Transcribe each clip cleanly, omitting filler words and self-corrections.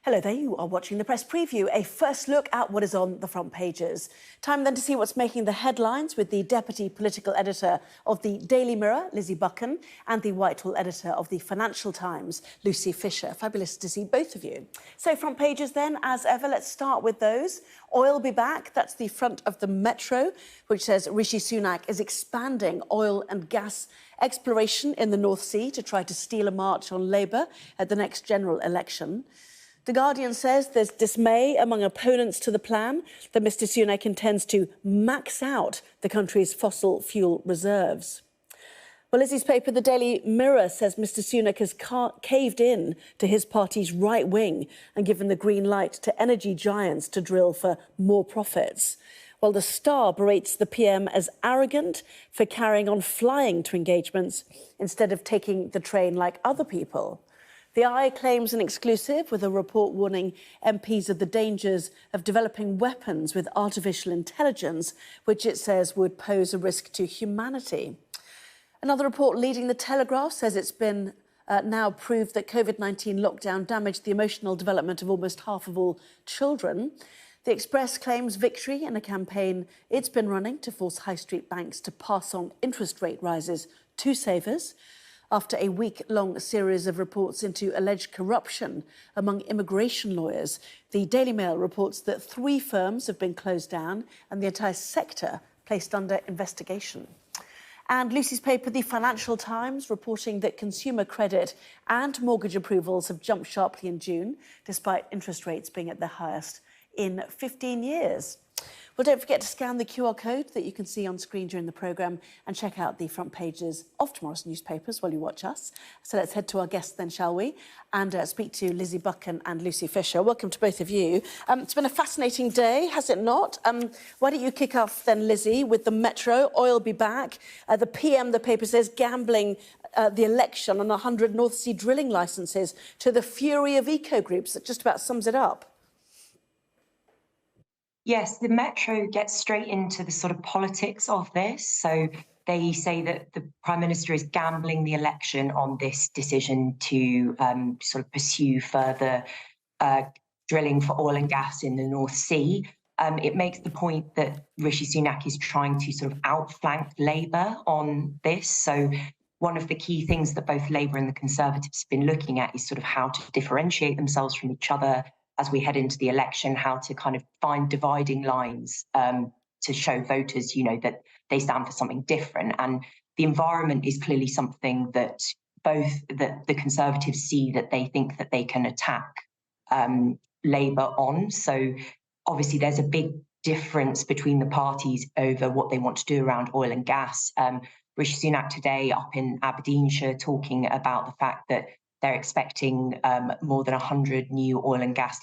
Hello there, you are watching the Press Preview, a first look at what is on the front pages. Time then to see what's making the headlines with the Deputy Political Editor of the Daily Mirror, Lizzie Buchan, and the Whitehall Editor of the Financial Times, Lucy Fisher. Fabulous to see both of you. So front pages then, as ever, let's start with those. Oil be back, that's the front of the Metro, which says Rishi Sunak is expanding oil and gas exploration in the North Sea to try to steal a march on Labour at the next general election. The Guardian says there's dismay among opponents to the plan that Mr Sunak intends to max out the country's fossil fuel reserves. Well, Lizzie's paper, the Daily Mirror, says Mr Sunak has caved in to his party's right wing and given the green light to energy giants to drill for more profits. While the Star berates the PM as arrogant for carrying on flying to engagements instead of taking the train like other people. The Eye claims an exclusive with a report warning MPs of the dangers of developing weapons with artificial intelligence, which it says would pose a risk to humanity. Another report leading the Telegraph says it's been now proved that COVID-19 lockdown damaged the emotional development of almost half of all children. The Express claims victory in a campaign it's been running to force high street banks to pass on interest rate rises to savers, after a week-long series of reports into alleged corruption among immigration lawyers. The Daily Mail reports that 3 firms have been closed down and the entire sector placed under investigation. And Lucy's paper, the Financial Times, reporting that consumer credit and mortgage approvals have jumped sharply in June, despite interest rates being at their highest in 15 years. Well, don't forget to scan the QR code that you can see on screen during the programme and check out the front pages of tomorrow's newspapers while you watch us. So let's head to our guests then, shall we? And speak to Lizzie Buchan and Lucy Fisher. Welcome to both of you. It's been a fascinating day, has it not? Why don't you kick off then, Lizzie, with the Metro, oil be back. The PM, the paper says, gambling the election on 100 North Sea drilling licences to the fury of eco-groups. That just about sums it up. Yes, the Metro gets straight into the sort of politics of this. So they say that the Prime Minister is gambling the election on this decision to sort of pursue further drilling for oil and gas in the North Sea. It makes the point that Rishi Sunak is trying to sort of outflank Labour on this. So one of the key things that both Labour and the Conservatives have been looking at is sort of how to differentiate themselves from each other as we head into the election, how to kind of find dividing lines to show voters, you know, that they stand for something different. And the environment is clearly something that both the Conservatives see that they think that they can attack Labour on. So obviously there's a big difference between the parties over what they want to do around oil and gas. Rishi Sunak today up in Aberdeenshire talking about the fact that they're expecting more than 100 new oil and gas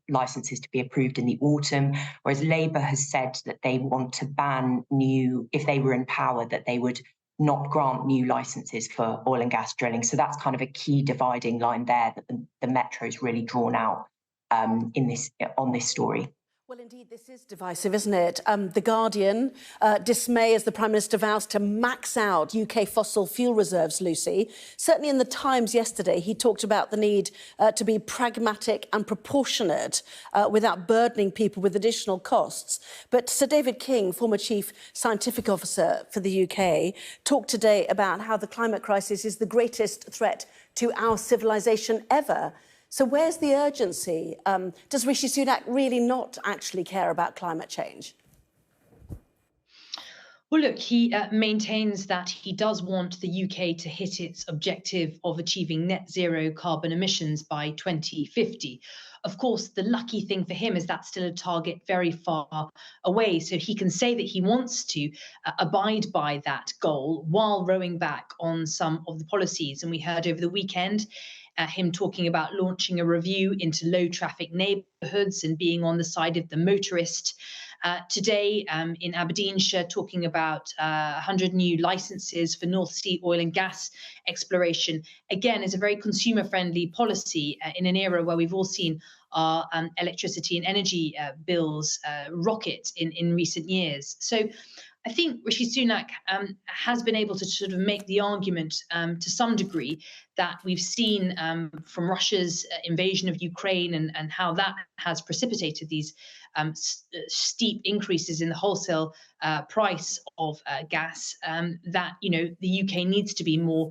licences to be approved in the autumn, whereas Labour has said that they want to ban if they were in power, that they would not grant new licences for oil and gas drilling. So that's kind of a key dividing line there that the Metro's really drawn out on this story. Well, indeed, this is divisive, isn't it? The Guardian, dismay as the Prime Minister vows to max out UK fossil fuel reserves, Lucy. Certainly in the Times yesterday, he talked about the need to be pragmatic and proportionate without burdening people with additional costs. But Sir David King, former Chief Scientific Officer for the UK, talked today about how the climate crisis is the greatest threat to our civilization ever. So where's the urgency? Does Rishi Sunak really not actually care about climate change? Well, look, he maintains that he does want the UK to hit its objective of achieving net zero carbon emissions by 2050. Of course, the lucky thing for him is that's still a target very far away. So he can say that he wants to abide by that goal while rowing back on some of the policies. And we heard over the weekend him talking about launching a review into low traffic neighbourhoods and being on the side of the motorist. Today in Aberdeenshire, talking about 100 new licences for North Sea oil and gas exploration, again, is a very consumer-friendly policy in an era where we've all seen our electricity and energy bills rocket in recent years. So I think Rishi Sunak has been able to sort of make the argument to some degree that we've seen from Russia's invasion of Ukraine and how that has precipitated these steep increases in the wholesale price of gas, that the UK needs to be more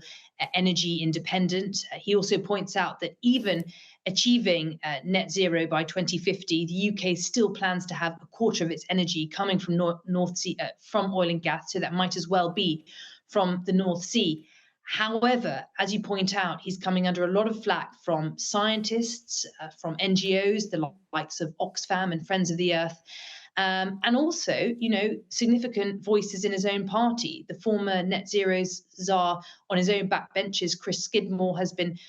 energy independent. He also points out that even achieving net zero by 2050, the UK still plans to have a quarter of its energy coming from North Sea, from oil and gas, so that might as well be from the North Sea. However, as you point out, he's coming under a lot of flack from scientists, from NGOs, the likes of Oxfam and Friends of the Earth, and also, significant voices in his own party. The former net zero czar on his own backbenches, Chris Skidmore, has been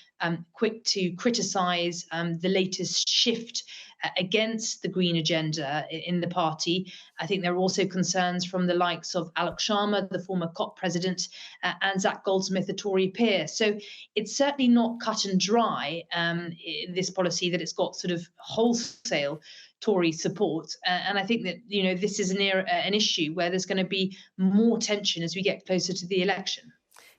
quick to criticise the latest shift against the green agenda in the party. I think there are also concerns from the likes of Alok Sharma, the former COP president, and Zach Goldsmith, the Tory peer. So it's certainly not cut and dry, this policy, that it's got sort of wholesale Tory support. And I think that, this is an issue where there's going to be more tension as we get closer to the election.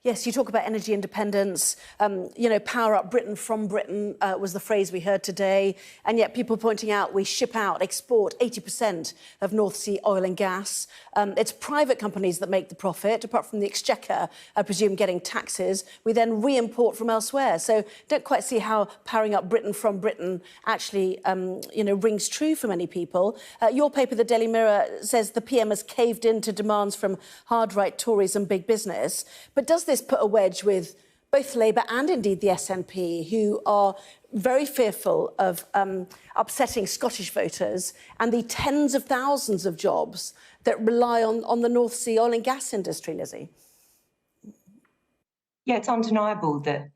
Yes, you talk about energy independence, power up Britain from Britain was the phrase we heard today. And yet people pointing out we ship out, export 80% of North Sea oil and gas. It's private companies that make the profit, apart from the exchequer, I presume, getting taxes. We then re-import from elsewhere. So don't quite see how powering up Britain from Britain actually, rings true for many people. Your paper, the Daily Mirror, says the PM has caved into demands from hard-right Tories and big business. But does this put a wedge with both Labour and indeed the SNP, who are very fearful of upsetting Scottish voters and the tens of thousands of jobs that rely on the North Sea oil and gas industry, Lizzie? Yeah, it's undeniable that,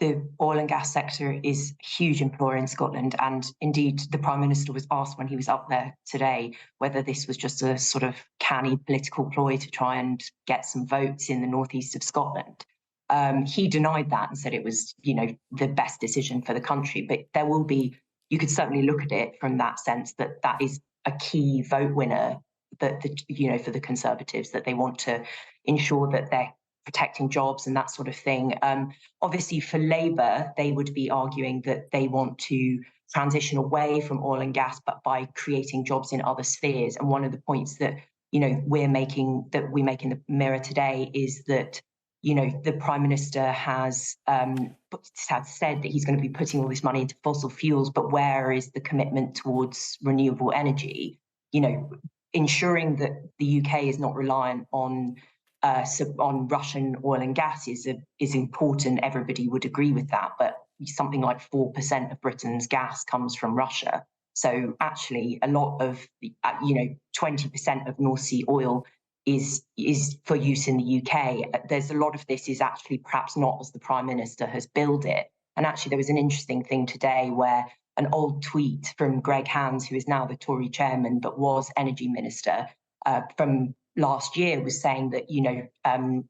the oil and gas sector is a huge employer in Scotland. And indeed, the Prime Minister was asked when he was up there today whether this was just a sort of canny political ploy to try and get some votes in the northeast of Scotland. He denied that and said it was, the best decision for the country. But there will be, you could certainly look at it from that sense that that is a key vote winner that, for the Conservatives, that they want to ensure that they're protecting jobs and that sort of thing. Obviously, for Labour, they would be arguing that they want to transition away from oil and gas, but by creating jobs in other spheres. And one of the points that we make in the Mirror today is that the Prime Minister has said that he's going to be putting all this money into fossil fuels, but where is the commitment towards renewable energy? Ensuring that the UK is not reliant on Russian oil and gas is important. Everybody would agree with that. But something like 4% of Britain's gas comes from Russia. So actually, a lot of 20% of North Sea oil is for use in the UK. There's a lot of this is actually perhaps not as the Prime Minister has billed it. And actually, there was an interesting thing today where an old tweet from Greg Hands, who is now the Tory chairman but was energy minister, from last year was saying that,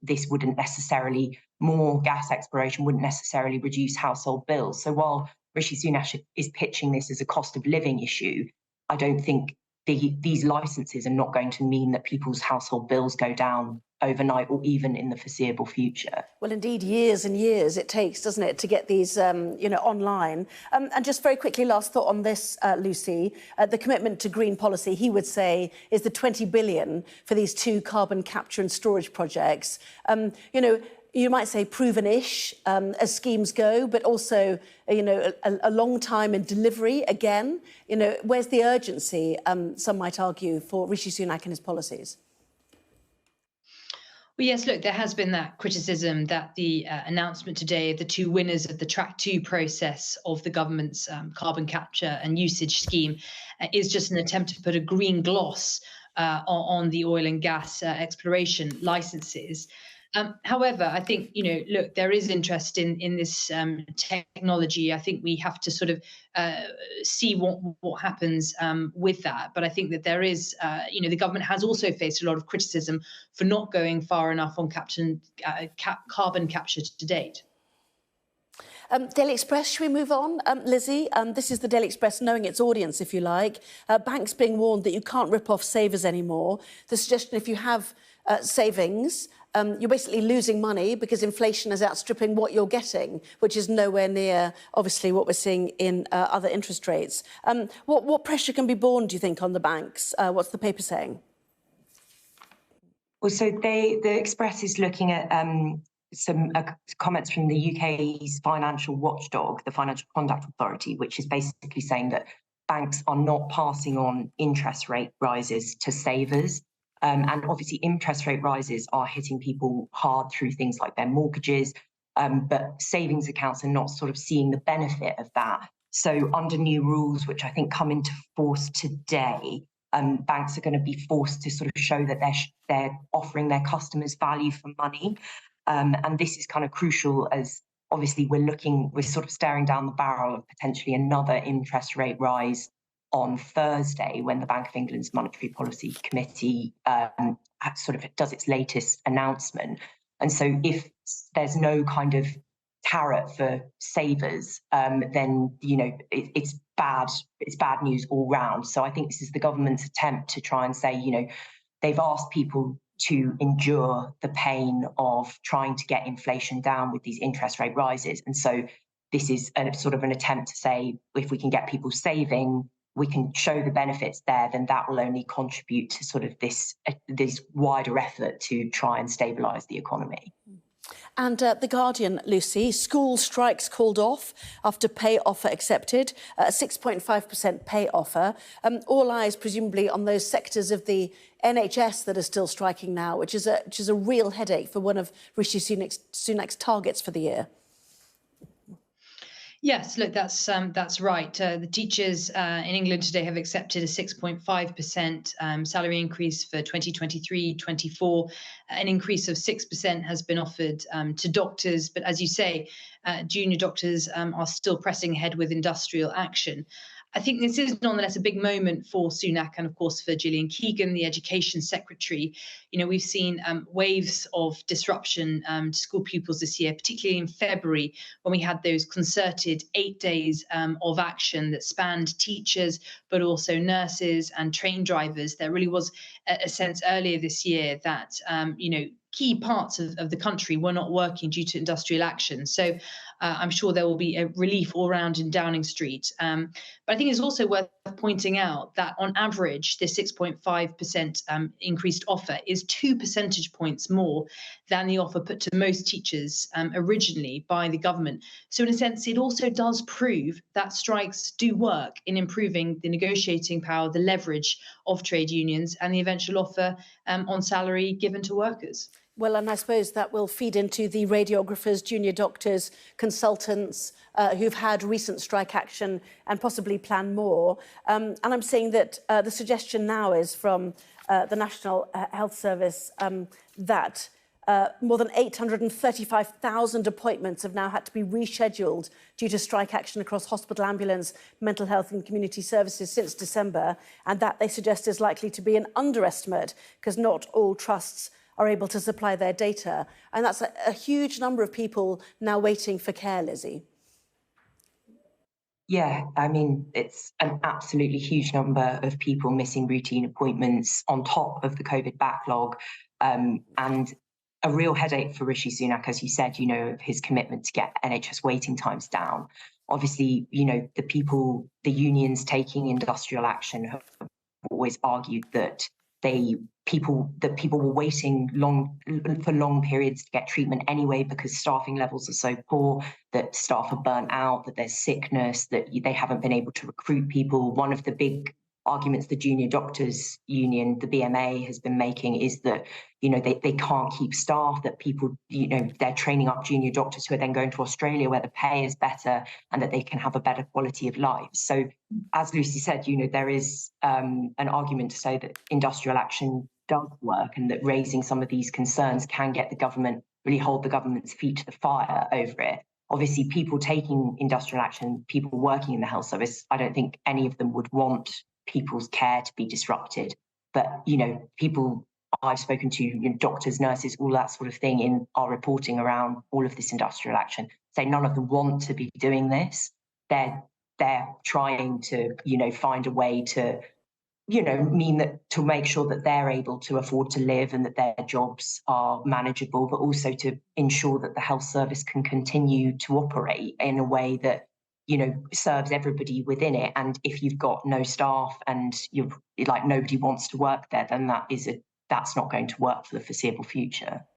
this wouldn't necessarily, more gas exploration wouldn't necessarily reduce household bills. So while Rishi Sunak is pitching this as a cost of living issue, I don't think these licenses are not going to mean that people's household bills go down overnight or even in the foreseeable future. Well, indeed, years and years it takes, doesn't it, to get these, online. And just very quickly, last thought on this, Lucy, the commitment to green policy, he would say, is the 20 billion for these 2 carbon capture and storage projects. You might say proven-ish as schemes go, but also, a long time in delivery again. Where's the urgency, some might argue, for Rishi Sunak and his policies? Well, yes, look, there has been that criticism that the announcement today of the 2 winners of the Track 2 process of the government's carbon capture and usage scheme is just an attempt to put a green gloss on the oil and gas exploration licenses. However, I think, look, there is interest in this technology. I think we have to sort of see what happens with that. But I think that there is, the government has also faced a lot of criticism for not going far enough on carbon capture to date. Daily Express, should we move on? Lizzie, this is the Daily Express knowing its audience, if you like. Banks being warned that you can't rip off savers anymore. The suggestion, if you have savings, you're basically losing money because inflation is outstripping what you're getting, which is nowhere near, obviously, what we're seeing in other interest rates. What pressure can be borne, do you think, on the banks? What's the paper saying? Well, so the Express is looking at some comments from the UK's financial watchdog, the Financial Conduct Authority, which is basically saying that banks are not passing on interest rate rises to savers. And obviously, interest rate rises are hitting people hard through things like their mortgages, but savings accounts are not sort of seeing the benefit of that. So under new rules, which I think come into force today, banks are going to be forced to sort of show that they're offering their customers value for money. And this is kind of crucial as obviously we're sort of staring down the barrel of potentially another interest rate rise on Thursday when the Bank of England's Monetary Policy Committee sort of does its latest announcement. And so if there's no kind of carrot for savers, then, you know, it's bad news all round. So I think this is the government's attempt to try and say, you know, they've asked people to endure the pain of trying to get inflation down with these interest rate rises. And so this is sort of an attempt to say, if we can get people saving, we can show the benefits there, then that will only contribute to sort of this wider effort to try and stabilise the economy. And The Guardian, Lucy, school strikes called off after pay offer accepted, 6.5% pay offer. All eyes presumably on those sectors of the NHS that are still striking now, which is a real headache for one of Rishi Sunak's targets for the year. Yes, look, that's right. The teachers in England today have accepted a 6.5% salary increase for 2023-24. An increase of 6% has been offered to doctors, but as you say, junior doctors are still pressing ahead with industrial action. I think this is nonetheless a big moment for Sunak and, of course, for Gillian Keegan, the Education Secretary. You know, we've seen waves of disruption to school pupils this year, particularly in February, when we had those concerted 8 days of action that spanned teachers, but also nurses and train drivers. There really was a sense earlier this year that, you know, key parts of the country were not working due to industrial action. So I'm sure there will be a relief all around in Downing Street. But I think it's also worth pointing out that on average, this 6.5% increased offer is 2 percentage points more than the offer put to most teachers originally by the government. So in a sense, it also does prove that strikes do work in improving the negotiating power, the leverage of trade unions and the eventual offer on salary given to workers. Well, and I suppose that will feed into the radiographers, junior doctors, consultants who've had recent strike action and possibly plan more. And I'm seeing that the suggestion now is from the National Health Service that more than 835,000 appointments have now had to be rescheduled due to strike action across hospital, ambulance, mental health and community services since December. And that, they suggest, is likely to be an underestimate because not all trusts are able to supply their data. And that's a huge number of people now waiting for care, Lizzie. Yeah, I mean, it's an absolutely huge number of people missing routine appointments on top of the COVID backlog, and a real headache for Rishi Sunak, as you said, you know, of his commitment to get NHS waiting times down. Obviously, you know, the unions taking industrial action have always argued that people were waiting for long periods to get treatment anyway because staffing levels are so poor, that staff are burnt out, that there's sickness, that they haven't been able to recruit people. One of the big arguments the Junior Doctors Union, the BMA, has been making is that, you know, they can't keep staff, that people, you know, they're training up junior doctors who are then going to Australia where the pay is better and that they can have a better quality of life. So as Lucy said, you know, there is an argument to say that industrial action does work and that raising some of these concerns can get the government, really hold the government's feet to the fire over it. Obviously, people taking industrial action, people working in the health service, I don't think any of them would want people's care to be disrupted. But, you know, people I've spoken to, you know, doctors, nurses, all that sort of thing in our reporting around all of this industrial action, say none of them want to be doing this. They're trying to, you know, find a way to mean that to make sure that they're able to afford to live and that their jobs are manageable, but also to ensure that the health service can continue to operate in a way that, serves everybody within it. And if you've got no staff and you're like nobody wants to work there, then that's not going to work for the foreseeable future.